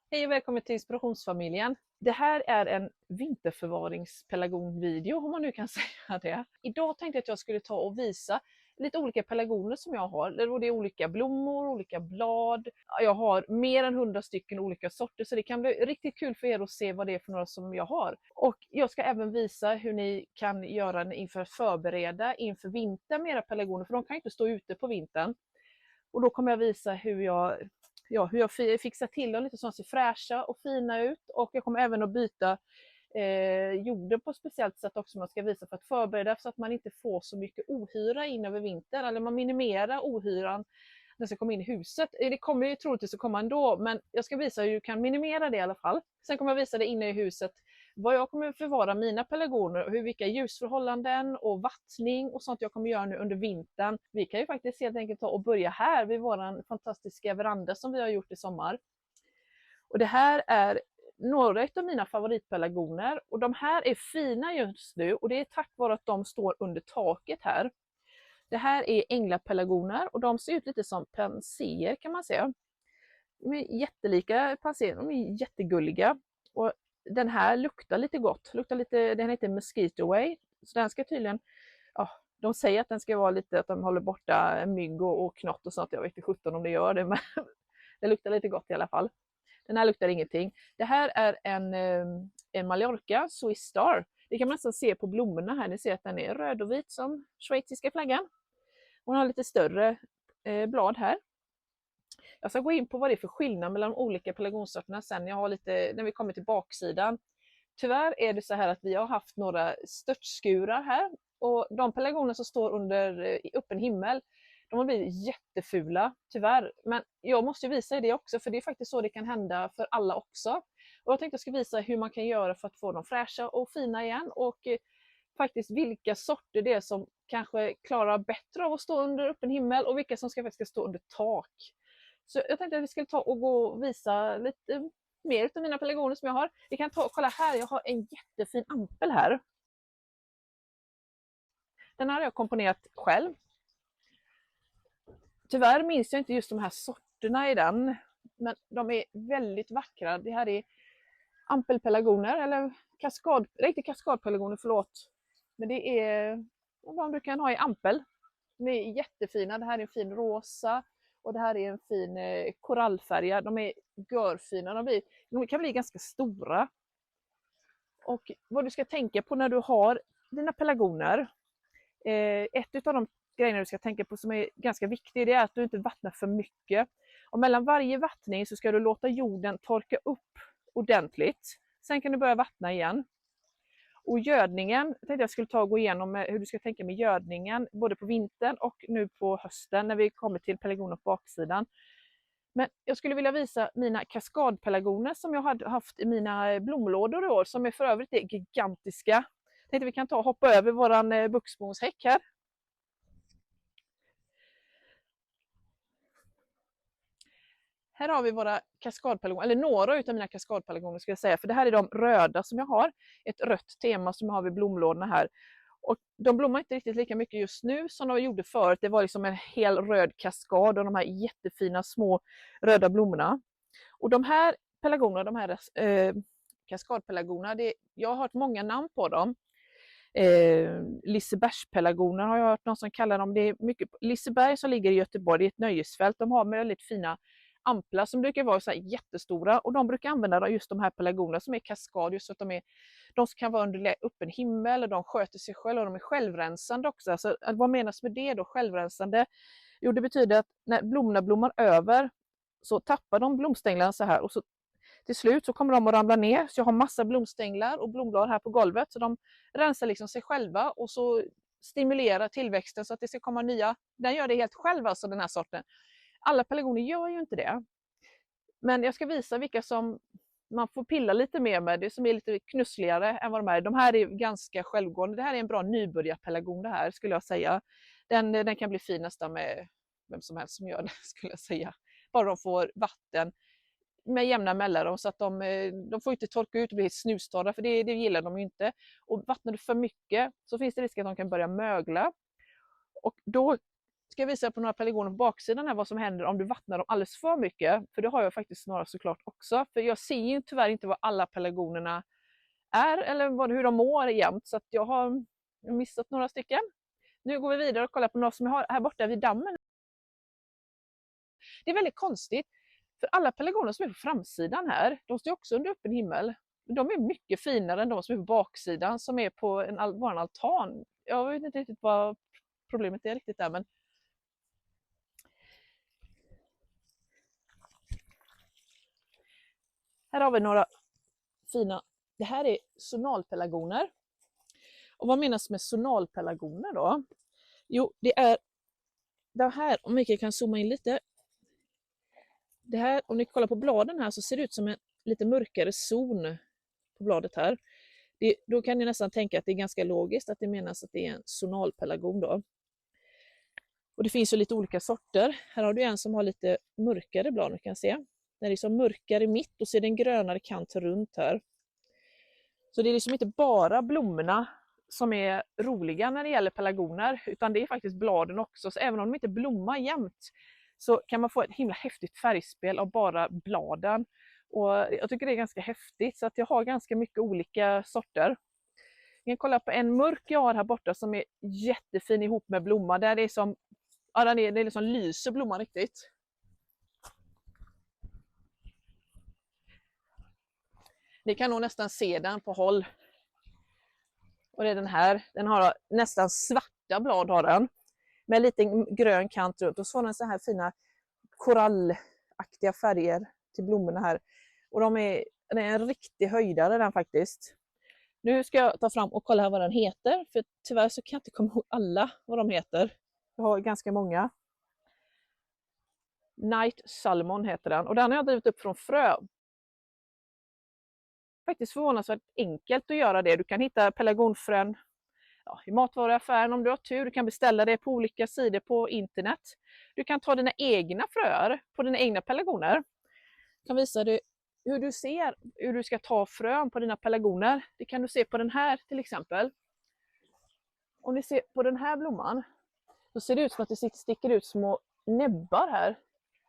Hej och välkommen till Inspirationsfamiljen. Det här är en vinterförvaringspelargonvideo, om man nu kan säga det. Idag tänkte jag att jag skulle ta och visa lite olika pelargoner som jag har. Det är olika blommor, olika blad. Jag har mer än 100 stycken olika sorter, så det kan bli riktigt kul för er att se vad det är för några som jag har. Och jag ska även visa hur ni kan göra inför att förbereda inför vintern med era pelargoner, för de kan inte stå ute på vintern. Och då kommer jag visa hur jag fixar till dem lite så att de ser fräscha och fina ut. Och jag kommer även att byta jorden på ett speciellt sätt också, som jag ska visa för att förbereda så att man inte får så mycket ohyra in över vintern, eller man minimerar ohyran när det ska komma in i huset. Det kommer ju troligtvis att komma ändå, men jag ska visa hur du kan minimera det i alla fall. Sen kommer jag visa det inne i huset vad jag kommer förvara mina pelargoner och vilka ljusförhållanden och vattning och sånt jag kommer göra nu under vintern. Vi kan ju faktiskt helt enkelt ta och börja här vid våran fantastiska veranda som vi har gjort i sommar. Och det här är några av mina favoritpelargoner, och de här är fina just nu, och det är tack vare att de står under taket här. Det här är änglapelargoner och de ser ut lite som penséer kan man säga. De är jättelika penséer, de är jättegulliga. Och den här luktar lite gott, den heter Mosquito Way, så den ska tydligen, ja, de säger att den ska vara lite, att de håller borta mygg och knott och sånt, jag vet inte 17 om det gör det, men det luktar lite gott i alla fall. Den här luktar ingenting. Det här är en Mallorca Swiss Star. Det kan man nästan se på blommorna här, ni ser att den är röd och vit som schweiziska flaggan. Hon har lite större blad här. Jag ska gå in på vad det är för skillnad mellan de olika pelargonsorterna sen när vi kommer till baksidan. Tyvärr är det så här att vi har haft några störtskurar här, och de pelargoner som står under öppen himmel, de har blivit jättefula, tyvärr. Men jag måste visa det också, för det är faktiskt så det kan hända för alla också. Och jag tänkte jag ska visa hur man kan göra för att få dem fräscha och fina igen, och faktiskt vilka sorter det är som kanske klarar bättre av att stå under öppen himmel och vilka som faktiskt ska stå under tak. Så jag tänkte att vi skulle ta och gå och visa lite mer av mina pelargoner som jag har. Vi kan ta och kolla här, jag har en jättefin ampel här. Den här har jag komponerat själv. Tyvärr minns jag inte just de här sorterna i den, men de är väldigt vackra. Det här är ampelpelargoner, eller riktigt kaskadpelargoner, förlåt. Men det är vad du kan ha i ampel. De är jättefina. Det här är en fin rosa och det här är en fin korallfärg. De är görfina. De kan bli ganska stora. Och vad du ska tänka på när du har dina pelargoner. Ett av de grejerna du ska tänka på som är ganska viktigt, det är att du inte vattnar för mycket. Och mellan varje vattning så ska du låta jorden torka upp ordentligt. Sen kan du börja vattna igen. Och gödningen, jag tänkte jag skulle ta och gå igenom hur du ska tänka med gödningen både på vintern och nu på hösten när vi kommer till pelargoner på baksidan. Men jag skulle vilja visa mina kaskadpelargoner som jag har haft i mina blomlådor i år, som är för övrigt är gigantiska. Jag tänkte vi kan ta och hoppa över våran buxbomshäck här. Här har vi våra kaskadpelargoner, eller några av mina kaskadpelargoner ska jag säga, för det här är de röda som jag har. Ett rött tema som jag har vid blomlådorna här. Och de blommar inte riktigt lika mycket just nu som de gjorde förut. Det var liksom en hel röd kaskad och de här jättefina små röda blommorna. Och de här pelargonerna, de här kaskadpelargonerna, jag har hört många namn på dem. Lisebergspelargoner har jag hört någon som kallar dem. Det är mycket Liseberg som ligger i Göteborg, det är ett nöjesfält. De har väldigt fina amplar som brukar vara så här jättestora, och de brukar använda just de här pelargonerna som är kaskad, just så att de kan vara under öppen himmel och de sköter sig själva och de är självrensande också. Alltså, vad menas med det då, självrensande? Jo, det betyder att när blommorna blommar över så tappar de blomstänglarna så här, och så till slut så kommer de att ramla ner. Så jag har massa blomstänglar och blomblad här på golvet, så de rensar liksom sig själva och så stimulerar tillväxten så att det ska komma nya. Den gör det helt själv, alltså den här sorten. Alla pelargoner gör ju inte det. Men jag ska visa vilka som man får pilla lite mer med, det som är lite knussligare än vad de är. De här är ganska självgående. Det här är en bra nybörjarpelargon det här, skulle jag säga. Den kan bli fin nästan med vem som helst som gör det, skulle jag säga. Bara de får vatten med jämna mellanrum, så att de får inte torka ut och bli helt snustorra, för det gillar de ju inte. Och vattnar du för mycket så finns det risk att de kan börja mögla. Och då ska jag visa på några pelargoner på baksidan här vad som händer om du vattnar dem alldeles för mycket. För det har jag faktiskt några såklart också. För jag ser ju tyvärr inte vad alla pelargonerna är eller hur de mår jämt. Så att jag har missat några stycken. Nu går vi vidare och kollar på några som jag har här borta vid dammen. Det är väldigt konstigt. För alla pelargoner som är på framsidan här, de står också under öppen himmel. De är mycket finare än de som är på baksidan som är på vår altan. Jag vet inte riktigt vad problemet är riktigt där, men här har vi några fina. Det här är zonalpelargoner. Och vad menas med zonalpelargoner då? Jo, det är det här, om vi kan zooma in lite. Det här, om ni kollar på bladen här så ser det ut som en lite mörkare zon på bladet här. Då kan ni nästan tänka att det är ganska logiskt att det menas att det är en zonalpelargon då. Och det finns ju lite olika sorter. Här har du en som har lite mörkare blad, kan jag se. Den är liksom mörkare i mitt och så är det en grönare kant runt här. Så det är liksom inte bara blommorna som är roliga när det gäller pelargoner, utan det är faktiskt bladen också. Så även om de inte blommar jämt så kan man få ett himla häftigt färgspel av bara bladen. Och jag tycker det är ganska häftigt, så att jag har ganska mycket olika sorter. Jag kan kolla på en mörk jag har här borta som är jättefin ihop med blomma. Där det är som, ja, det är liksom lyser blomman riktigt. Ni kan nog nästan se den på håll. Och det är den här. Den har nästan svarta blad har den. Med lite grön kant runt. Och så har den så här fina korallaktiga färger till blommorna här. Och det är en riktig höjdare den faktiskt. Nu ska jag ta fram och kolla här vad den heter. För tyvärr så kan jag inte komma ihåg alla vad de heter. Jag har ganska många. Night Salmon heter den. Och den har jag drivit upp från frö. Faktiskt förvånansvärt enkelt att göra det. Du kan hitta pelargonfrön i matvaruaffären om du har tur. Du kan beställa det på olika sidor på internet. Du kan ta dina egna fröer på dina egna pelargoner. Jag kan visa dig hur du ska ta frön på dina pelargoner. Det kan du se på den här till exempel. Om ni ser på den här blomman så ser det ut som att det sticker ut små näbbar här.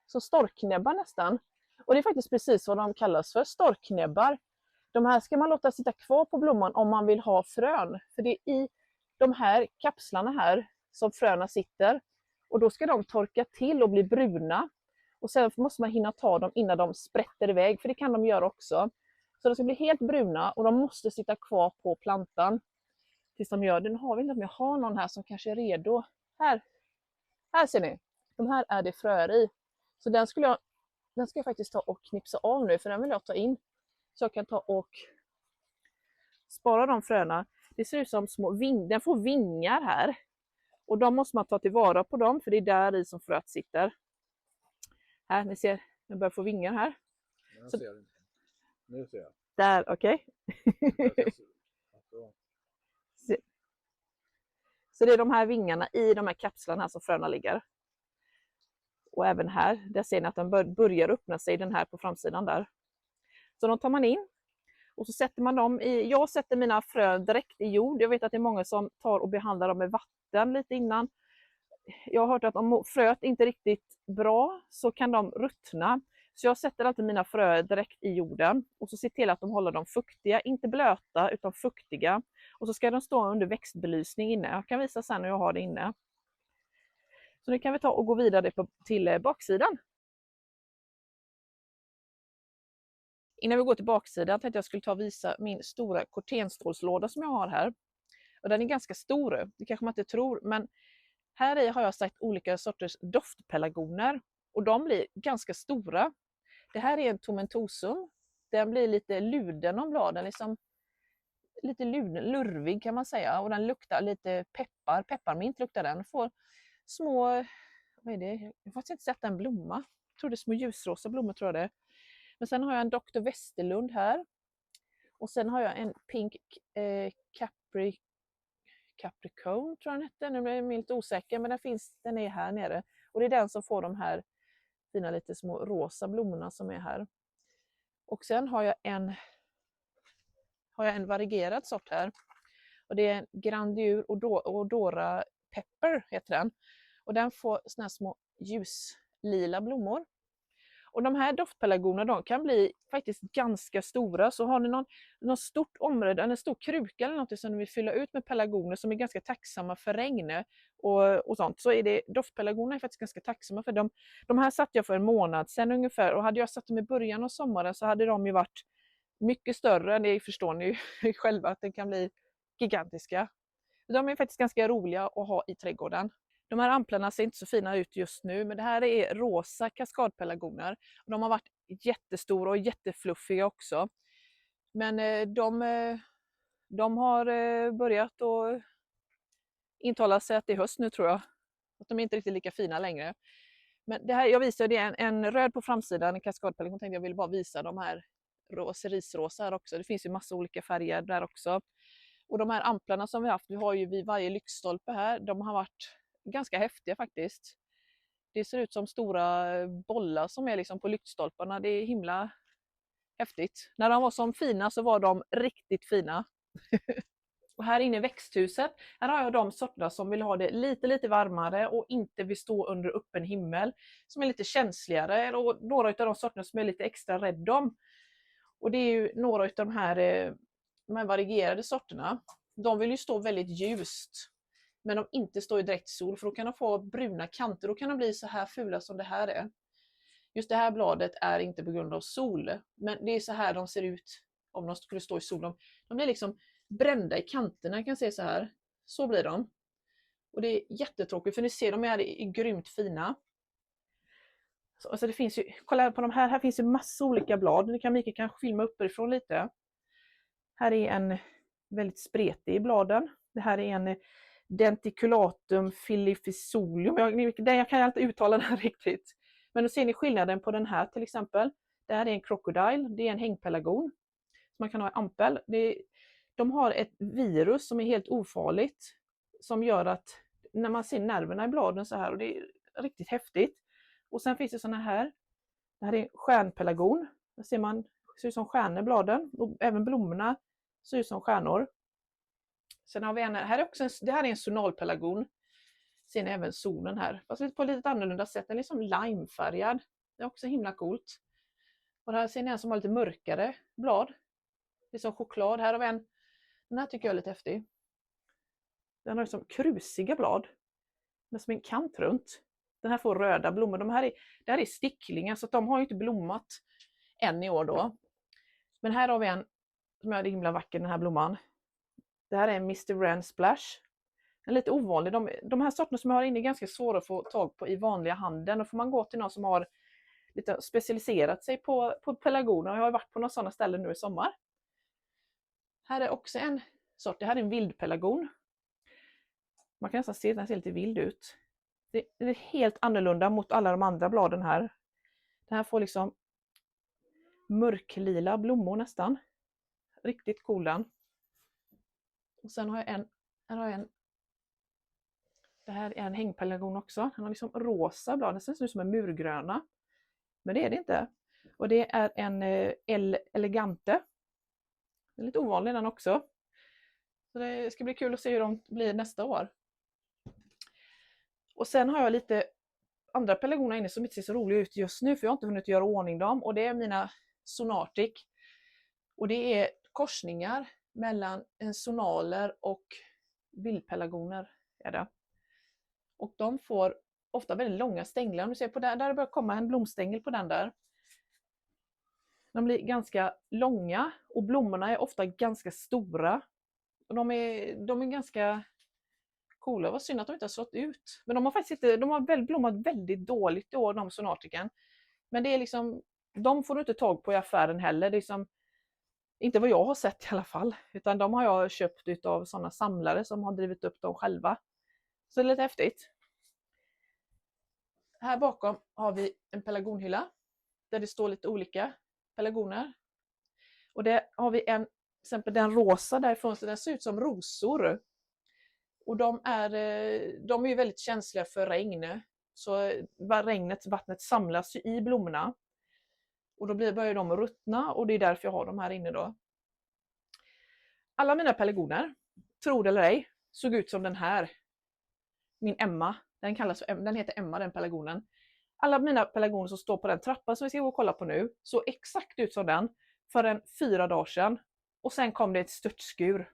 Så storknäbbar nästan. Och det är faktiskt precis vad de kallas för, storknäbbar. De här ska man låta sitta kvar på blomman om man vill ha frön. För det är i de här kapslarna här som fröna sitter. Och då ska de torka till och bli bruna. Och sen måste man hinna ta dem innan de sprätter iväg. För det kan de göra också. Så de ska bli helt bruna och de måste sitta kvar på plantan. Tills de gör det. Nu har vi inte om jag har någon här som kanske är redo. Här ser ni. De här är det fröer i. Så den ska jag faktiskt ta och knipsa av nu. För den vill jag ta in. Så jag kan ta och spara de fröna. Det ser ut som små vingar. Den får vingar här. Och de måste man ta tillvara på dem. För det är där i som fröet sitter. Här, ni ser. Den börjar få vingar här. Jag ser inte. Nu ser jag. Där, okej. Okay. Så det är de här vingarna i de här kapslarna här som fröna ligger. Och även här. Där ser ni att den börjar öppna sig, den här på framsidan där. Så de tar man in. Och så sätter man dem i, jag sätter mina frön direkt i jord. Jag vet att det är många som tar och behandlar dem med vatten lite innan. Jag har hört att om fröet inte är riktigt bra så kan de ruttna. Så jag sätter alltid mina fröer direkt i jorden. Och så ser till att de håller dem fuktiga, inte blöta utan fuktiga. Och så ska de stå under växtbelysning inne. Jag kan visa sen hur jag har det inne. Så nu kan vi ta och gå vidare till baksidan. Innan vi går till baksidan tänkte jag skulle ta och visa min stora kortenstrålslåda som jag har här. Och den är ganska stor, det kanske man inte tror, men här i har jag sagt olika sorters doftpelargoner. Och de blir ganska stora. Det här är en tomentosum. Den blir lite luden om bladen, liksom lite lurvig kan man säga. Och den luktar lite pepparmint luktar den. Får små, vad är det? Jag har faktiskt inte sett en blomma. Jag tror det är små ljusrosa blommor tror jag det är. Men sen har jag en Dr. Westerlund här. Och sen har jag en Pink Capricorn tror jag den hette. Nu blir jag lite osäker men den är här nere. Och det är den som får de här fina lite små rosa blommorna som är här. Och sen har jag en varierad sort här. Och det är en Grandeur Odora Pepper heter den. Och den får såna här små ljuslila blommor. Och de här doftpelargonerna, de kan bli faktiskt ganska stora. Så har ni någon stort område, en stor kruka eller något som ni vill fylla ut med pelargoner som är ganska tacksamma för regn och sånt, så är det doftpelargoner faktiskt ganska tacksamma för dem. De här satte jag för en månad sedan ungefär, och hade jag satt dem i början av sommaren så hade de ju varit mycket större. Det förstår ni ju själva att det kan bli gigantiska. De är faktiskt ganska roliga att ha i trädgården. De här amplarna ser inte så fina ut just nu, men det här är rosa kaskadpelargoner. De har varit jättestora och jättefluffiga också. Men de har börjat att intala sig att det är höst nu, tror jag. Att de är inte riktigt lika fina längre. Men det här, jag visade en röd på framsidan, en kaskadpelargon. Jag ville bara visa de här cerisrosa här också. Det finns ju massa olika färger där också. Och de här amplarna som vi haft, vi har ju vid varje lyktstolpe här, de har varit ganska häftiga faktiskt. Det ser ut som stora bollar som är liksom på lyktstolparna. Det är himla häftigt. När de var som fina så var de riktigt fina. Och här inne i växthuset, här har jag de sorterna som vill ha det lite varmare och inte vill stå under öppen himmel. Som är lite känsligare, och några av de sorterna som är lite extra rädd om. Och det är ju några av de här varierade sorterna. De vill ju stå väldigt ljust. Men de inte står i direkt sol, för då kan de få bruna kanter. Då kan de bli så här fula som det här är. Just det här bladet är inte på grund av sol. Men det är så här de ser ut om de skulle stå i sol. De blir liksom brända i kanterna, jag kan se så här. Så blir de. Och det är jättetråkigt, för ni ser de är grymt fina. Så, alltså det finns ju, kolla på de här. Här finns ju massa olika blad. Nu kan Mikael kanske filma uppifrån lite. Här är en väldigt spretig i bladen. Det här är en Denticulatum filificolium. Jag kan inte uttala den riktigt. Men då ser ni skillnaden på den här till exempel. Det här är en crocodile, det är en hängpelargon. Man kan ha i ampel. De har ett virus som är helt ofarligt. Som gör att när man ser nerverna i bladen så här, och det är riktigt häftigt. Och sen finns det såna här. Det här är en stjärnpelargon. Där ser man, ser ut som stjärnor i bladen. Och även blommorna ser ut som stjärnor. Sen har vi det här är en sonalpelargon. Ser ni även solen här. Fast på lite annorlunda sätt. Den är liksom limefärgad. Det är också himla coolt. Och här ser ni en som har lite mörkare blad. Det är som choklad. Här har vi en. Den här tycker jag är lite häftig. Den har liksom krusiga blad. Med som en kant runt. Den här får röda blommor. Det här är sticklingar, så att de har ju inte blommat än i år då. Men här har vi en som är himla vacker, den här blomman. Det här är en Mr. Wren Splash. Den är lite ovanlig. De här sorterna som jag har inne är ganska svåra att få tag på i vanliga handeln. Då får man gå till någon som har lite specialiserat sig på pelargoner. Jag har varit på några sådana ställen nu i sommar. Här är också en sort. Det här är en vildpelargon. Man kan nästan se att den ser lite vild ut. Det är helt annorlunda mot alla de andra bladen här. Den här får liksom mörklila blommor nästan. Riktigt cool den. Och sen har jag en. Det här är en hängpelargon också. Den har liksom rosa blad. Den ser ut som en murgröna. Men det är det inte. Och det är en L. elegante. Den är lite ovanlig den också. Så det ska bli kul att se hur de blir nästa år. Och sen har jag lite andra pelargoner inne som inte ser så roliga ut just nu. För jag har inte hunnit göra ordning dem. Och det är mina Sonartic. Och det är korsningar mellan en sonaler och vildpelargoner är det. Och de får ofta väldigt långa stänglar. Om du ser på där det börjar komma en blomstängel på den där. De blir ganska långa och blommorna är ofta ganska stora. Och de är ganska coola. Vad synd att de inte har slått ut. Men de har faktiskt inte, de har blommat väldigt dåligt i år, de Sonartiken. Men det är liksom, de får du inte tag på i affären heller. Det är liksom, inte vad jag har sett i alla fall. Utan de har jag köpt av sådana samlare som har drivit upp dem själva. Så det är lite häftigt. Här bakom har vi en pelargonhylla. Där det står lite olika pelargoner. Och det har vi till exempel den rosa därifrån. Så den ser ut som rosor. Och de är ju väldigt känsliga för regn. Så vattnet samlas i blommorna. Och då börjar de ruttna, och det är därför jag har dem här inne då. Alla mina pelargoner, tro det eller ej, såg ut som den här. Min Emma. Den heter Emma, den pelargonen. Alla mina pelargoner som står på den trappan som vi ska gå och kolla på nu såg exakt ut som den för 4 dagar sedan. Och sen kom det ett störtskur.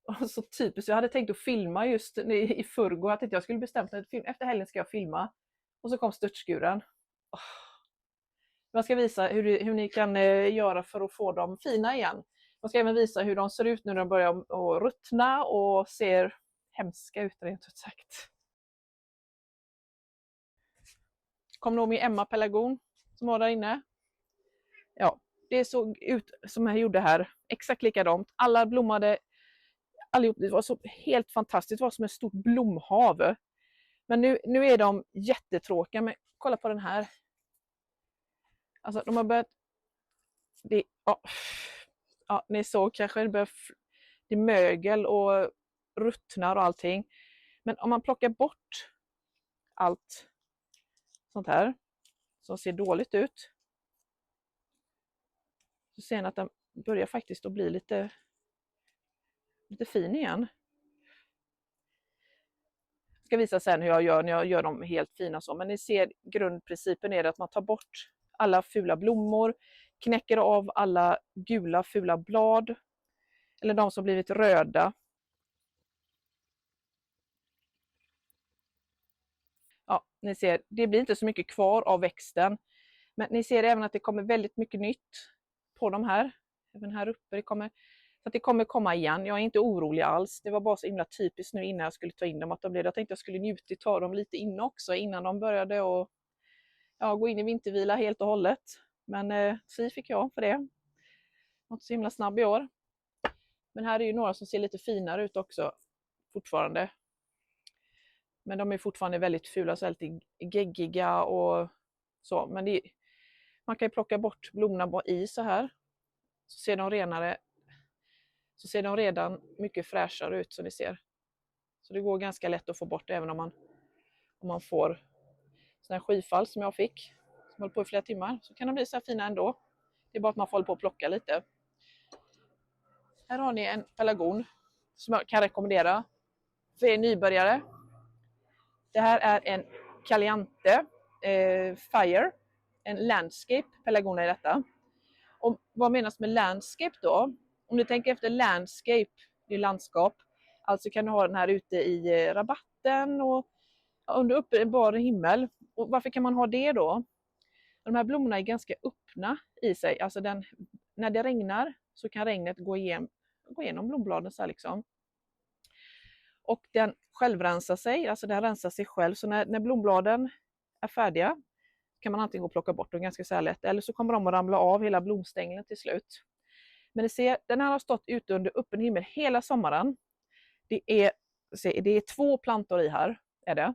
Och så typiskt, jag hade tänkt att filma just i förrgår. Jag tänkte jag skulle bestämt mig efter helgen ska jag filma. Och så kom störtskuren. Jag ska visa hur ni kan göra för att få dem fina igen. Jag ska även visa hur de ser ut nu när de börjar att ruttna och ser hemska ut rent ut sagt. Kommer nog med Emma pelargon som var där inne. Ja, det såg ut som jag gjorde här. Exakt likadant. Alla blommade. Allihop, det var så helt fantastiskt. Det var som ett stort blomhav. Men nu är de jättetråkiga. Men kolla på den här. Alltså de har börjat. Ni såg kanske det är mögel och ruttnar och allting. Men om man plockar bort allt sånt här som ser dåligt ut. Så ser ni att den börjar faktiskt att bli lite fin igen. Jag ska visa sen hur jag gör när jag gör dem helt fina så. Men ni ser grundprincipen är att man tar bort alla fula blommor. Knäcker av alla gula fula blad. Eller de som blivit röda. Ja, ni ser, det blir inte så mycket kvar av växten. Men ni ser även att det kommer väldigt mycket nytt på de här. Även här uppe. Det kommer komma igen. Jag är inte orolig alls. Det var bara så himla typiskt nu innan jag skulle ta in dem. Att jag tänkte att jag skulle njuta av dem lite inne också. Innan de började och gå in i vintervila helt och hållet. Men så fick jag för det. Något så himla snabb i år. Men här är ju några som ser lite finare ut också. Fortfarande. Men de är fortfarande väldigt fula. Så lite geggiga och så. Men man kan ju plocka bort blommorna i så här. Så ser de renare. Så ser de redan mycket fräschare ut som ni ser. Så det går ganska lätt att få bort även om man får sån här skyfall som jag fick. Som höll på i flera timmar. Så kan de bli så här fina ändå. Det är bara att man får hålla på och plocka lite. Här har ni en pelargon som jag kan rekommendera för er nybörjare. Det här är en Kaliante Fire. En landscape pelargon är detta. Och vad menas med landscape då? Om du tänker efter landscape, det är landskap. Alltså kan du ha den här ute i rabatten och under uppe bar himmel. Och varför kan man ha det då? De här blommorna är ganska öppna i sig. Alltså när det regnar så kan regnet gå igenom blombladen så här liksom. Och den självrensar sig, alltså den rensar sig själv. Så när blombladen är färdiga kan man antingen gå och plocka bort dem ganska så här lätt. Eller så kommer de att ramla av hela blomstängeln till slut. Men ni ser, den här har stått ute under öppen himmel hela sommaren. Det är 2 plantor i här. Är det.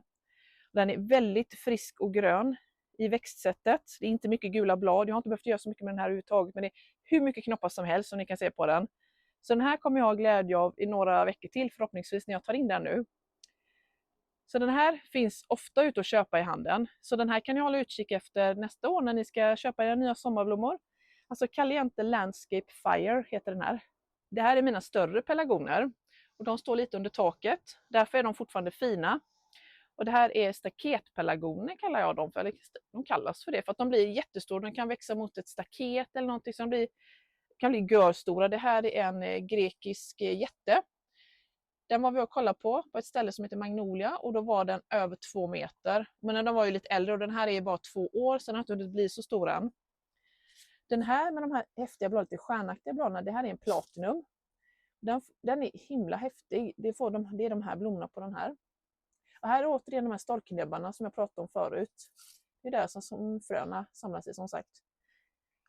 Den är väldigt frisk och grön i växtsättet. Det är inte mycket gula blad. Jag har inte behövt göra så mycket med den här överhuvudtaget. Men det är hur mycket knoppar som helst som ni kan se på den. Så den här kommer jag ha glädje av i några veckor till förhoppningsvis när jag tar in den nu. Så den här finns ofta ute att köpa i handeln. Så den här kan ni hålla utkik efter nästa år när ni ska köpa era nya sommarblommor. Alltså Kaliante Landscape Fire heter den här. Det här är mina större pelargoner. Och de står lite under taket. Därför är de fortfarande fina. Och det här är staketpelargoner kallar jag dem för. Eller de kallas för det för att de blir jättestora. De kan växa mot ett staket eller någonting som kan bli görstora. Det här är en grekisk jätte. Den var vi och kollade på ett ställe som heter Magnolia och då var den över 2 meter. Men den var ju lite äldre och den här är bara 2 år så den har inte hunnit bli så stor än. Den här med de här häftiga bladen, lite stjärnaktiga bladen, det här är en platinum. Den är himla häftig. Det är de här blommorna på den här. Och här är återigen de här storknäbbarna som jag pratade om förut. Det är där som fröna samlas i som sagt.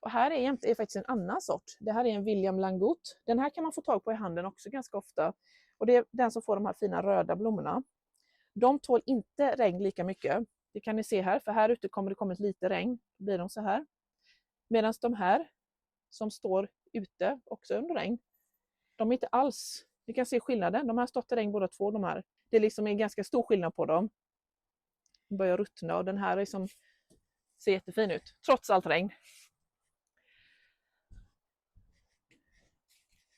Och här är faktiskt en annan sort. Det här är en William Langot. Den här kan man få tag på i handeln också ganska ofta. Och det är den som får de här fina röda blommorna. De tål inte regn lika mycket. Det kan ni se här. För här ute kommer det komma lite regn. Då blir de så här. Medan de här som står ute också under regn. De är inte alls. Ni kan se skillnaden. De här har stått i regn båda två. De här. Det är liksom en ganska stor skillnad på dem. De börjar ruttna och den här liksom ser jättefin ut. Trots allt regn.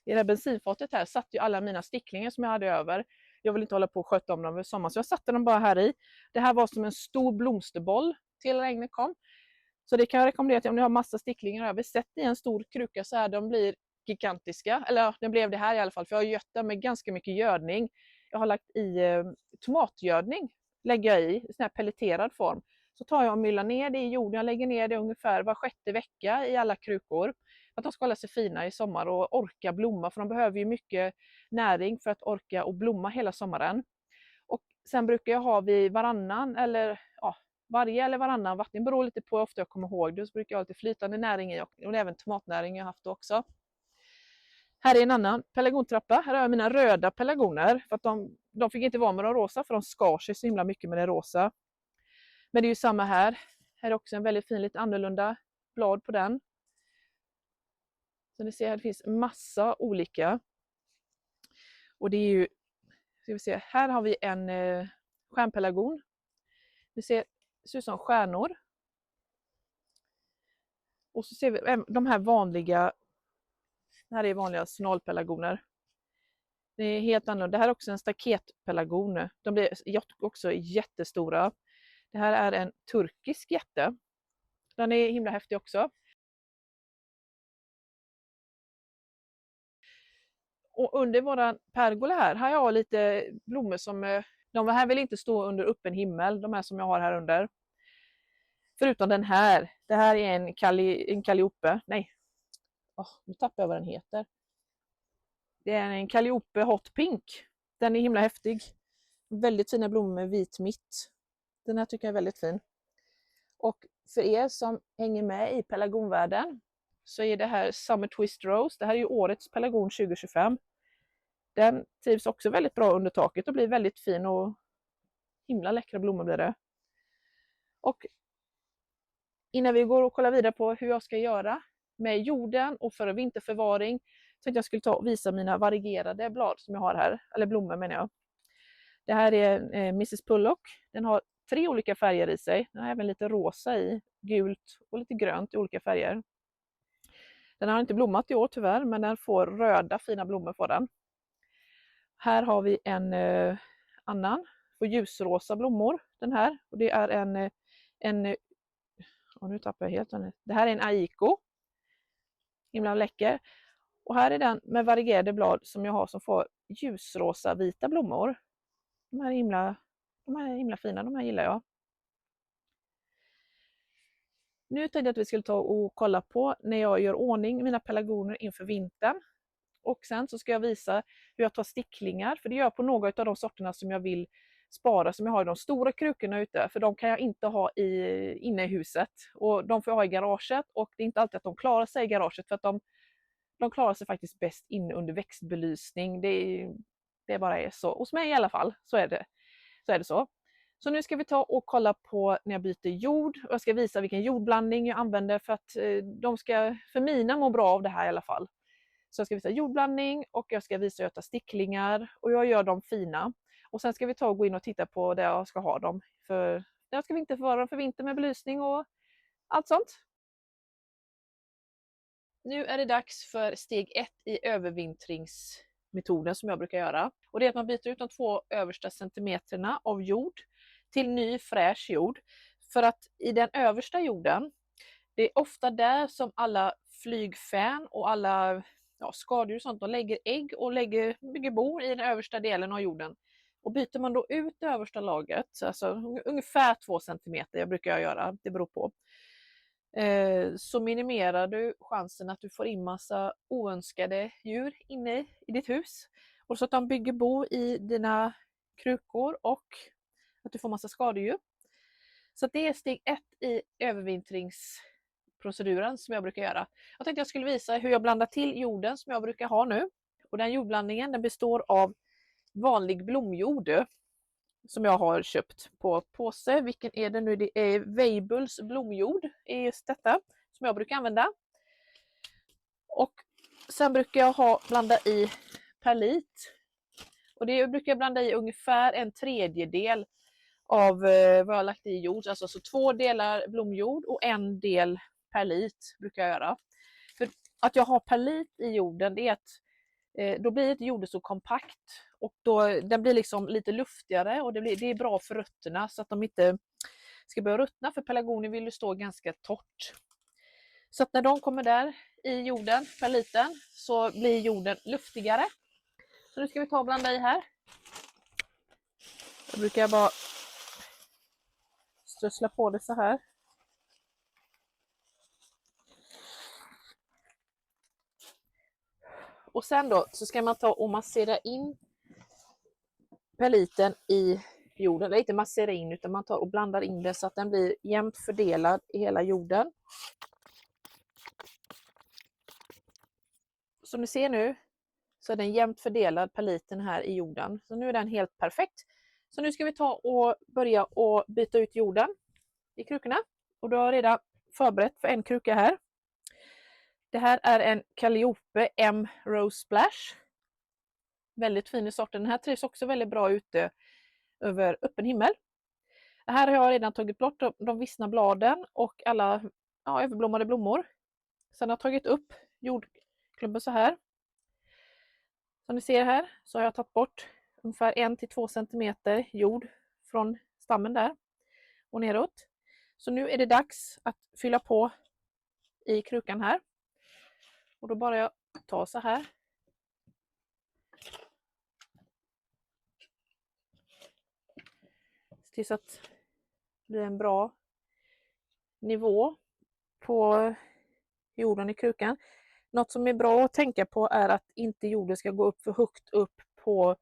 I det här bensinfatet här satt ju alla mina sticklingar som jag hade över. Jag vill inte hålla på och sköta om dem över sommaren, så jag satte dem bara här i. Det här var som en stor blomsterboll till regnet kom. Så det kan jag rekommendera till om ni har massa sticklingar över. Sätt i en stor kruka så här, de blir gigantiska. Eller ja, det blev det här i alla fall, för jag har gött dem med ganska mycket gödning. Jag har lagt i tomatgödning, lägger jag i sån här pelleterad form. Så tar jag och myllar ner det i jorden. Jag lägger ner det ungefär var 6:e vecka i alla krukor. För att de ska hålla sig fina i sommar och orka blomma. För de behöver ju mycket näring för att orka och blomma hela sommaren. Och sen brukar jag ha vid varannan eller ja, varje eller varannan vattning. Beror lite på hur ofta jag kommer ihåg det. Så brukar jag ha lite flytande näring i och även tomatnäring jag har haft också. Här är en annan pelargontrappa. Här har jag mina röda pelargoner. För att de fick inte vara med de rosa för de skar sig så himla mycket med det rosa. Men det är ju samma här. Här är också en väldigt fin, lite annorlunda blad på den. Så ni ser här, det finns massa olika. Och det är ju, ska vi se, här har vi en stjärnpelargon. Det ser ut som stjärnor. Och så ser vi de här vanliga, det här är vanliga sonalpelargoner. Det är helt annorlunda. Det här är också en staketpelargon. De blir också jättestora. Det här är en turkisk jätte. Den är himla häftig också. Och under våran pergola här har jag lite blommor som, de här vill inte stå under öppen himmel, de här som jag har här under. Förutom den här. Det här är en Calliope. Nej, nu tappar jag vad den heter. Det är en Calliope Hot Pink. Den är himla häftig. Väldigt fina blommor med vit mitt. Den här tycker jag är väldigt fin. Och för er som hänger med i pelargonvärlden så är det här Summer Twist Rose. Det här är ju årets pelargon 2025. Den trivs också väldigt bra under taket och blir väldigt fin och himla läckra blommor blir det. Och innan vi går och kollar vidare på hur jag ska göra med jorden och för vinterförvaring så att jag skulle ta och visa mina varierade blad som jag har här, eller blommor menar jag. Det här är Mrs Pullock. Den har 3 olika färger i sig. Den har även lite rosa i, gult och lite grönt i olika färger. Den har inte blommat i år tyvärr, men den får röda fina blommor på den. Här har vi en annan på ljusrosa blommor. Den här, och det är nu tappar jag helt den. Det här är en Aiko. Himla läcker. Och här är den med varierade blad som jag har som får ljusrosa vita blommor. De här är himla fina, de här gillar jag. Nu tänkte jag att vi skulle ta och kolla på när jag gör ordning mina pelargoner inför vintern. Och sen så ska jag visa hur jag tar sticklingar, för det gör jag på några av de sorterna som jag vill spara, som jag har i de stora krukorna ute, för de kan jag inte ha inne i huset. Och de får jag ha i garaget, och det är inte alltid att de klarar sig i garaget, för att de klarar sig faktiskt bäst inne under växtbelysning. Det bara är så. Hos mig i alla fall så är det så. Så nu ska vi ta och kolla på när jag byter jord. Och jag ska visa vilken jordblandning jag använder för att för mina må bra av det här i alla fall. Så jag ska visa jordblandning och jag ska visa hur jag tar sticklingar och jag gör dem fina. Och sen ska vi ta och gå in och titta på där jag ska ha dem. För jag ska inte förvara dem för vinter med belysning och allt sånt. Nu är det dags för steg 1 i övervintringsmetoden som jag brukar göra. Och det är att man byter ut de 2 översta centimeterna av jord till ny fräsch jord. För att i den översta jorden, det är ofta där som alla flygfän och alla skadedjur och sånt, de lägger ägg och bygger bo i den översta delen av jorden. Och byter man då ut det översta lagret, alltså ungefär 2 centimeter, jag brukar göra, det beror på. Så minimerar du chansen att du får in massa oönskade djur inne i ditt hus. Och så att de bygger bo i dina krukor och att du får massa skadedjur. Så det är steg 1 i övervintringsproceduren som jag brukar göra. Jag tänkte jag skulle visa hur jag blandar till jorden som jag brukar ha nu. Och den jordblandningen den består av vanlig blomjord som jag har köpt på påse. Vilken är det nu? Det är Weibulls blomjord är just detta som jag brukar använda. Och sen brukar jag blanda i perlit. Och det brukar jag blanda i ungefär 1/3 av vad jag har lagt i jord. Alltså så 2 delar blomjord och 1 del perlit brukar jag göra. För att jag har perlit i jorden, det är att Då blir inte jorden så kompakt och då, den blir liksom lite luftigare och det är bra för rötterna så att de inte ska börja ruttna, för pelargonier vill ju stå ganska torrt. Så att när de kommer där i jorden, perliten, så blir jorden luftigare. Så nu ska vi ta och blanda i här. Då brukar jag bara strössla på det så här. Och sen då så ska man ta och massera in perliten i jorden. Det är inte massera in, utan man tar och blandar in det så att den blir jämnt fördelad i hela jorden. Som ni ser nu så är den jämnt fördelad perliten här i jorden. Så nu är den helt perfekt. Så nu ska vi ta och börja och byta ut jorden i krukorna. Och då har jag redan förberett för en kruka här. Det här är en Calliope M Rose Splash. Väldigt fin i sorten. Den här trivs också väldigt bra ute över öppen himmel. Här har jag redan tagit bort de vissna bladen och alla överblommade blommor. Sen har jag tagit upp jordklumpen så här. Som ni ser här så har jag tagit bort ungefär 1-2 cm jord från stammen där och neråt. Så nu är det dags att fylla på i krukan här. Och då bara jag tar så här. Tills att det blir en bra nivå på jorden i krukan. Något som är bra att tänka på är att inte jorden ska gå upp för högt upp på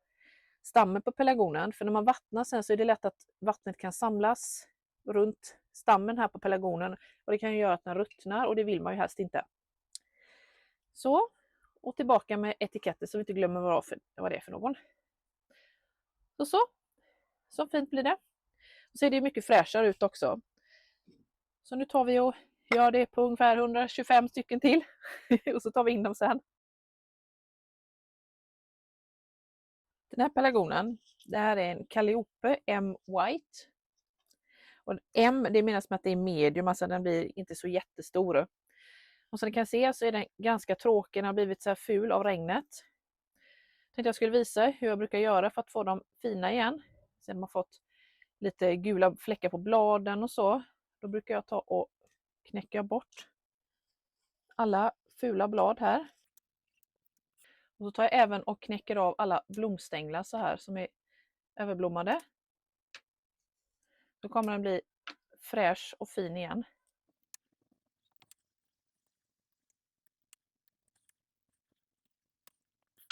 stammen på pelargonen. För när man vattnar sen så är det lätt att vattnet kan samlas runt stammen här på pelargonen. Och det kan ju göra att den ruttnar och det vill man ju helst inte. Så, och tillbaka med etiketter så vi inte glömmer vad det är för någon. Så fint blir det. Och så är det mycket fräschare ut också. Så nu tar vi och gör det på ungefär 125 stycken till. Och så tar vi in dem sen. Den här pelargonen, det här är en Calliope M White. Och M, det menas med att det är medium, alltså den blir inte så jättestor. Och som ni kan se så är den ganska tråkig, den har blivit så här ful av regnet. Jag tänkte jag skulle visa hur jag brukar göra för att få dem fina igen. Sen har man fått lite gula fläckar på bladen och så. Då brukar jag ta och knäcka bort alla fula blad här. Och så tar jag även och knäcker av alla blomstänglar så här som är överblommade. Då kommer den bli fräsch och fin igen.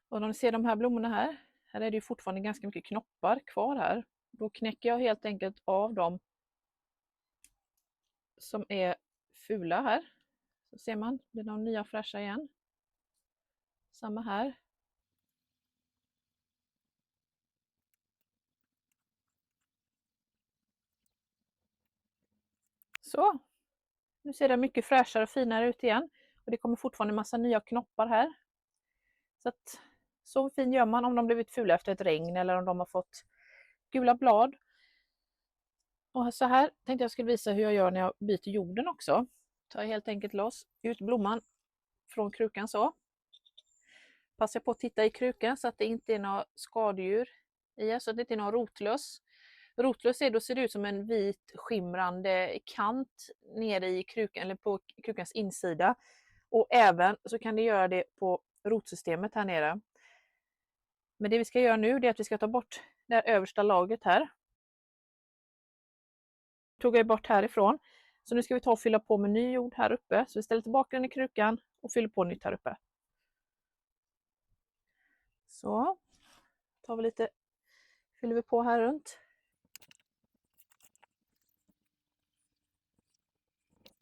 Och om ni ser de här blommorna här är det ju fortfarande ganska mycket knoppar kvar här. Då knäcker jag helt enkelt av dem som är fula här. Så ser man, det är de nya fräscha igen. Samma här. Så, nu ser det mycket fräschare och finare ut igen. Och det kommer fortfarande en massa nya knoppar här. Så fin gör man om de blivit fula efter ett regn eller om de har fått gula blad. Och så här tänkte jag skulle visa hur jag gör när jag byter jorden också. Tar helt enkelt loss ut blomman från krukan så. Passar på att titta i krukan så att det inte är några skadedjur i, så att det inte är någon rotlöss. Rotlöss är då ser det ut som en vit skimrande kant nere i krukan eller på krukans insida. Och även så kan det göra det på rotsystemet här nere. Men det vi ska göra nu är att vi ska ta bort det här översta lagret här. Tog jag bort härifrån. Så nu ska vi ta och fylla på med ny jord här uppe. Så vi ställer tillbaka den i krukan och fyller på nytt här uppe. Så tar vi lite, fyller vi på här runt.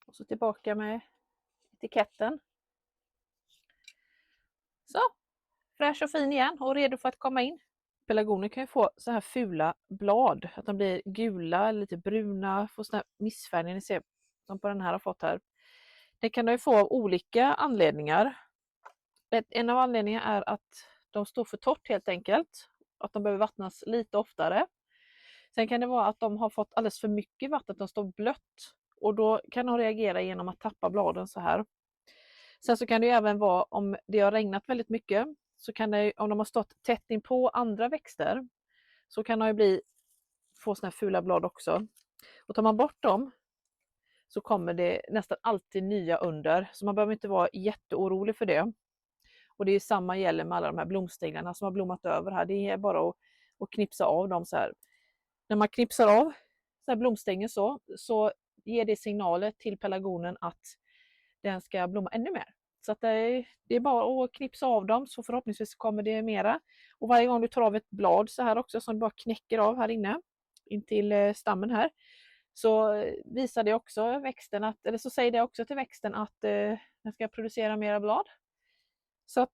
Och så tillbaka med etiketten. Så, fräsch och fin igen och redo för att komma in. Pelargoner kan ju få så här fula blad, att de blir gula eller lite bruna, får sån här missfärgning, ni ser som på den här har fått här. Det kan de ju få av olika anledningar. En av anledningarna är att de står för torrt helt enkelt, att de behöver vattnas lite oftare. Sen kan det vara att de har fått alldeles för mycket vatten, att de står blött och då kan de reagera genom att tappa bladen så här. Sen så kan det även vara om det har regnat väldigt mycket så kan det, om de har stått tätt in på andra växter, så kan de ju få såna här fula blad också. Och tar man bort dem så kommer det nästan alltid nya under, så man behöver inte vara jätteorolig för det. Och det är samma gäller med alla de här blomstänglarna som har blommat över här. Det är bara att knipsa av dem så här. När man knipsar av så här blomstänger så ger det signaler till pelargonen att den ska blomma ännu mer. Så att det är bara att knipsa av dem, så förhoppningsvis kommer det mera. Och varje gång du tar av ett blad så här också, som du bara knäcker av här inne in till stammen här, så visar det också växten att, eller så säger det också till växten att den ska producera mera blad. Så att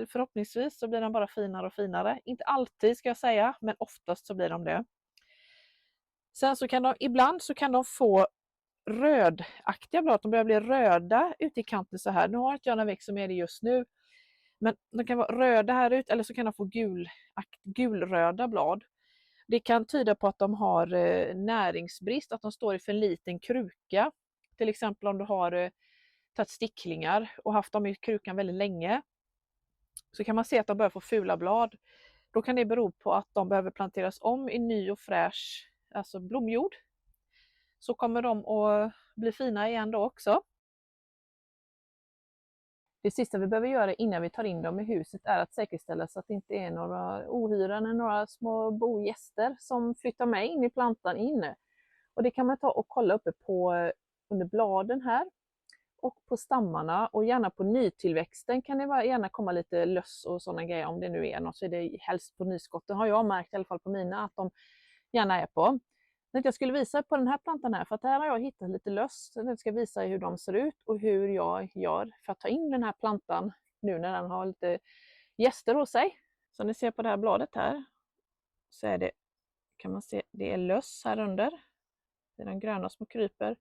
förhoppningsvis så blir den bara finare och finare. Inte alltid ska jag säga, men oftast så blir de det. Sen så ibland så kan de få rödaktiga blad, de börjar bli röda ute i kanten så här. Nu har inte jag någon växt som är det just nu, men de kan vara röda här ute, eller så kan de få gulröda blad. Det kan tyda på att de har näringsbrist, att de står i för liten kruka. Till exempel om du har tagit sticklingar och haft dem i krukan väldigt länge, så kan man se att de börjar få fula blad. Då kan det bero på att de behöver planteras om i ny och fräsch, alltså blomjord. Så kommer de att bli fina igen då också. Det sista vi behöver göra innan vi tar in dem i huset är att säkerställa så att det inte är några ohyran eller några små bogäster som flyttar med in i plantan inne. Och det kan man ta och kolla uppe på under bladen här och på stammarna, och gärna på nytillväxten kan det gärna komma lite löss och sådana grejer. Om det nu är något så är det helst på nyskotten, har jag märkt i alla fall på mina, att de gärna är på. Jag skulle visa på den här plantan här, för att här har jag hittat lite löss. Jag ska visa hur de ser ut och hur jag gör för att ta in den här plantan nu när den har lite gäster hos sig. Så ni ser på det här bladet här, så är det, kan man se, det är löss här under. Det är de gröna små kryper.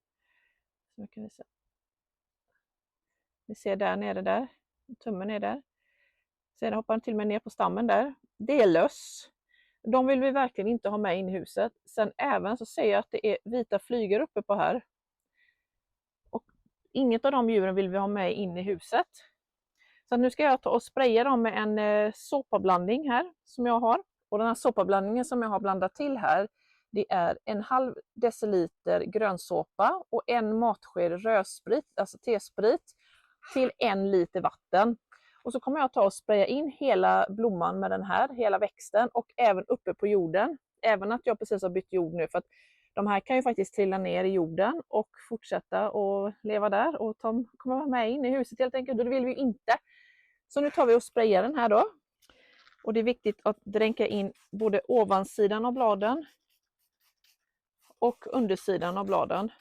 Så jag kan visa. Ni ser där nere där, tummen är där. Sedan hoppar den till mig ner på stammen där. Det är löss. De vill vi verkligen inte ha med in i huset. Sen även så ser jag att det är vita flygor uppe på här. Och inget av de djuren vill vi ha med in i huset. Så nu ska jag ta och spraya dem med en såpablandning här som jag har. Och den här såpablandningen som jag har blandat till här, det är 1/2 deciliter grönsåpa och 1 matsked rödsprit, alltså tesprit, till 1 liter vatten. Och så kommer jag ta och spraya in hela blomman med den här, hela växten, och även uppe på jorden. Även att jag precis har bytt jord nu, för att de här kan ju faktiskt trilla ner i jorden och fortsätta och leva där, och de kommer vara med in i huset helt enkelt, och det vill vi inte. Så nu tar vi och sprayar den här då. Och det är viktigt att dränka in både ovansidan av bladen och undersidan av bladen.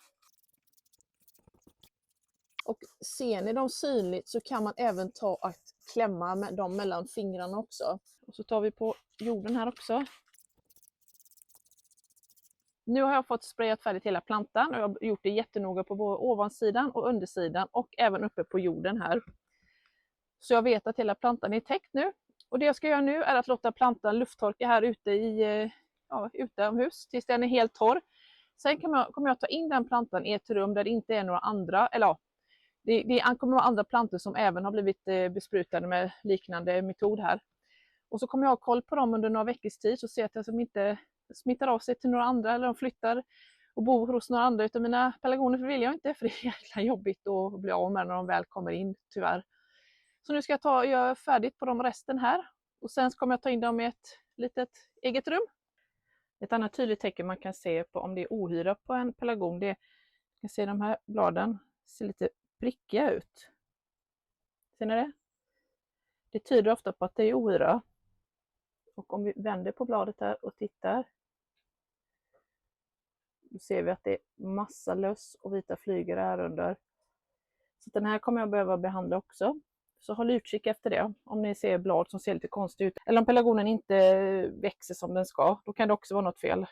Och ser ni dem synligt så kan man även ta att klämma med dem mellan fingrarna också. Och så tar vi på jorden här också. Nu har jag fått sprayat färdigt hela plantan, och jag har gjort det jättenoga på både ovansidan och undersidan och även uppe på jorden här. Så jag vet att hela plantan är täckt nu. Och det jag ska göra nu är att låta plantan lufttorka här utomhus tills den är helt torr. Sen kommer jag ta in den plantan i ett rum där det inte är några andra, eller ja, det ankommer några andra plantor som även har blivit besprutade med liknande metod här. Och så kommer jag ha koll på dem under några veckors tid, så ser jag att de inte smittar av sig till några andra, eller de flyttar och bor hos några andra utav mina pelargoner, för vill jag inte, för det är jäkla jobbigt att bli av med när de väl kommer in, tyvärr. Så nu ska jag göra färdigt på dem resten här, och sen kommer jag ta in dem i ett litet eget rum. Ett annat tydligt tecken man kan se på om det är ohyra på en pelargon, det är, man kan se de här bladen ser lite prickiga ut. Ser ni det? Det tyder ofta på att det är ohyra. Och om vi vänder på bladet här och tittar, då ser vi att det är massa löss och vita flygor här under. Så den här kommer jag behöva behandla också. Så håll utkik efter det. Om ni ser blad som ser lite konstigt ut, eller om pelargonen inte växer som den ska, då kan det också vara något fel.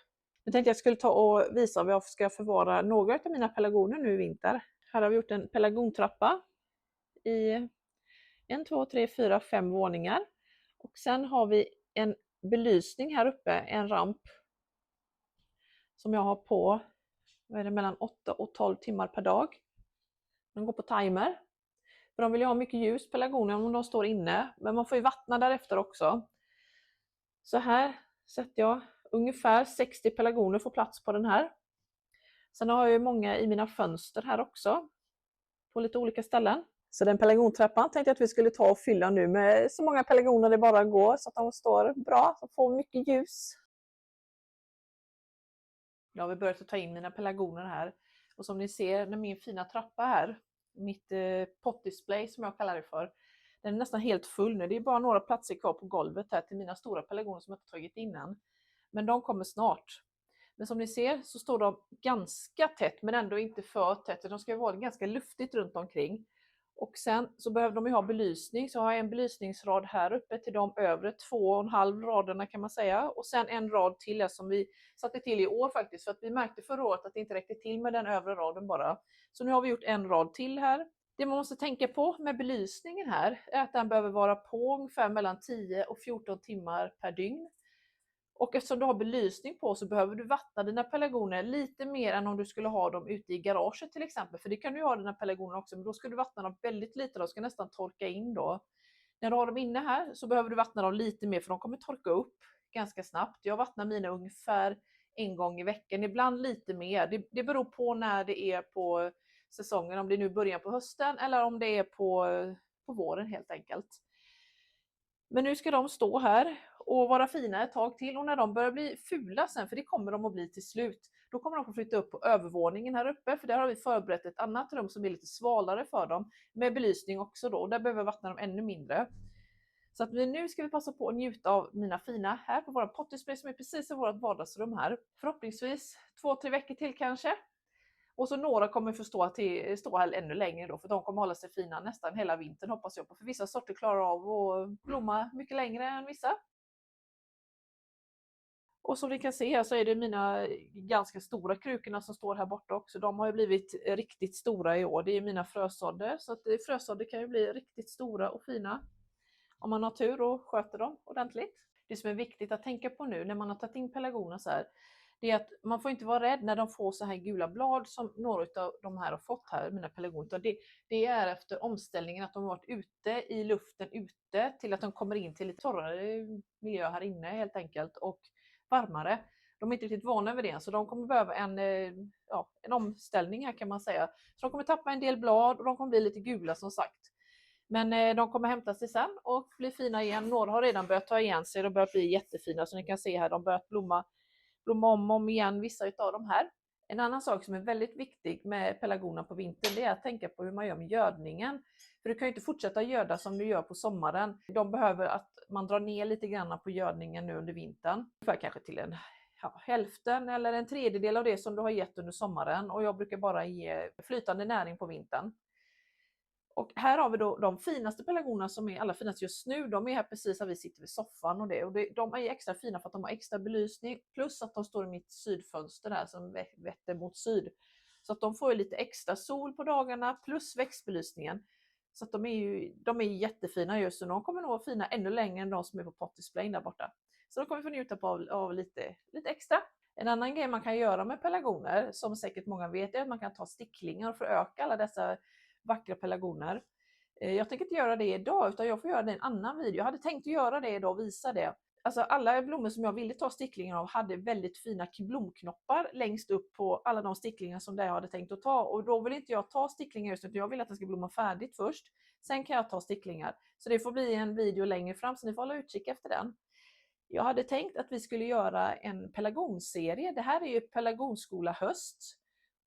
Jag tänkte jag skulle ta och visa var jag ska förvara några av mina pelargoner nu i vinter. Här har vi gjort en pelargontrappa i 1, 2, 3, 4, 5 våningar. Och sen har vi en belysning här uppe, en ramp som jag har på mellan 8 och 12 timmar per dag. Den går på timer. För de vill ju ha mycket ljus, pelargoner, om de står inne. Men man får ju vattna därefter också. Så här sätter jag ungefär 60 pelargoner får plats på den här. Sen har jag ju många i mina fönster här också. På lite olika ställen. Så den pelargontrappan tänkte jag att vi skulle ta och fylla nu med så många pelargoner det bara går. Så att de står bra och får mycket ljus. Jag har vi börjat att ta in mina pelargoner här. Och som ni ser, när min fina trappa här, mitt potdisplay som jag kallar det för, den är nästan helt full nu. Det är bara några platser kvar på golvet här till mina stora pelargoner som jag inte tagit innan. Men de kommer snart. Men som ni ser så står de ganska tätt, men ändå inte för tätt. De ska vara ganska luftigt runt omkring. Och sen så behöver de ju ha belysning, så har jag en belysningsrad här uppe till de övre 2,5 raderna kan man säga. Och sen en rad till som vi satte till i år faktiskt, för att vi märkte förra året att det inte räckte till med den övre raden bara. Så nu har vi gjort en rad till här. Det man måste tänka på med belysningen här är att den behöver vara på ungefär mellan 10 och 14 timmar per dygn. Och eftersom du har belysning på så behöver du vattna dina pelargoner lite mer än om du skulle ha dem ute i garaget till exempel. För det kan du ha dina pelargoner också, men då ska du vattna dem väldigt lite, de ska nästan torka in då. När du har dem inne här så behöver du vattna dem lite mer för de kommer torka upp ganska snabbt. Jag vattnar mina ungefär en gång i veckan, ibland lite mer. Det beror på när det är på säsongen, om det är nu början på hösten eller om det är på våren helt enkelt. Men nu ska de stå här och vara fina ett tag till, och när de börjar bli fula sen, för det kommer de att bli till slut, då kommer de att flytta upp på övervåningen här uppe, för där har vi förberett ett annat rum som är lite svalare för dem, med belysning också då, och där behöver vi vattna dem ännu mindre. Så att nu ska vi passa på att njuta av mina fina här på våra potdisplay som är precis i vårt vardagsrum här. Förhoppningsvis 2-3 veckor till kanske. Och så några kommer få stå här ännu längre då, för de kommer hålla sig fina nästan hela vintern hoppas jag på. För vissa sorter klarar av att blomma mycket längre än vissa. Och som ni kan se här så är det mina ganska stora krukorna som står här borta också. De har ju blivit riktigt stora i år. Det är mina frösådder, så att frösådder kan ju bli riktigt stora och fina om man har tur och sköter dem ordentligt. Det som är viktigt att tänka på nu när man har tagit in pelargoner så här, det är att man får inte vara rädd när de får så här gula blad som några av de här har fått här, mina pelargoner. Det är efter omställningen att de har varit ute i luften ute till att de kommer in till lite torrare miljö här inne helt enkelt och varmare. De är inte riktigt vana vid det, så de kommer behöva en omställning här kan man säga. Så de kommer tappa en del blad och de kommer bli lite gula som sagt. Men de kommer hämta sig sen och bli fina igen. Några har redan börjat ta igen sig och börjat bli jättefina, så ni kan se här, de börjat blomma om igen, vissa utav de här. En annan sak som är väldigt viktig med pelargoner på vintern, det är att tänka på hur man gör med gödningen. För du kan ju inte fortsätta göda som du gör på sommaren. De behöver att man drar ner lite grann på gödningen nu under vintern. Ungefär kanske till hälften eller en tredjedel av det som du har gett under sommaren. Och jag brukar bara ge flytande näring på vintern. Och här har vi då de finaste pelargonerna som är allra finast just nu. De är här precis här vi sitter vid soffan och de är extra fina för att de har extra belysning. Plus att de står i mitt sydfönster här som vetter mot syd. Så att de får ju lite extra sol på dagarna plus växtbelysningen. Så att de är jättefina just nu. De kommer nog vara fina ännu längre än de som är på potdisplayen där borta. Så de kommer få njuta av lite extra. En annan grej man kan göra med pelargoner, som säkert många vet, är att man kan ta sticklingar för att öka alla dessa vackra pelargoner. Jag tänker inte göra det idag, utan jag får göra det i en annan video. Jag hade tänkt att göra det idag och visa det. Alltså alla blommor som jag ville ta sticklingar av hade väldigt fina blomknoppar längst upp på alla de sticklingar som jag hade tänkt att ta. Och då vill inte jag ta sticklingar just nu, utan jag vill att den ska blomma färdigt först. Sen kan jag ta sticklingar. Så det får bli en video längre fram, så ni får hålla utkik efter den. Jag hade tänkt att vi skulle göra en pelargonserie. Det här är ju pelargonskola höst.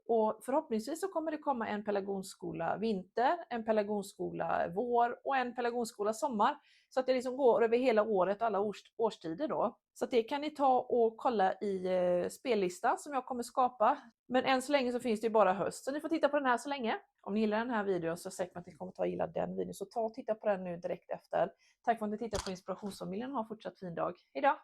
Och förhoppningsvis så kommer det komma en pelargonskola vinter, en pelargonskola vår och en pelargonskola sommar. Så att det liksom går över hela året, alla årstider då. Så att det kan ni ta och kolla i spellistan som jag kommer skapa. Men än så länge så finns det ju bara höst. Så ni får titta på den här så länge. Om ni gillar den här videon så är jag säker på att ni kommer att gilla den videon. Så ta och titta på den nu direkt efter. Tack för att ni tittar på Inspirationsfamiljen och ha en fortsatt fin dag. Hejdå!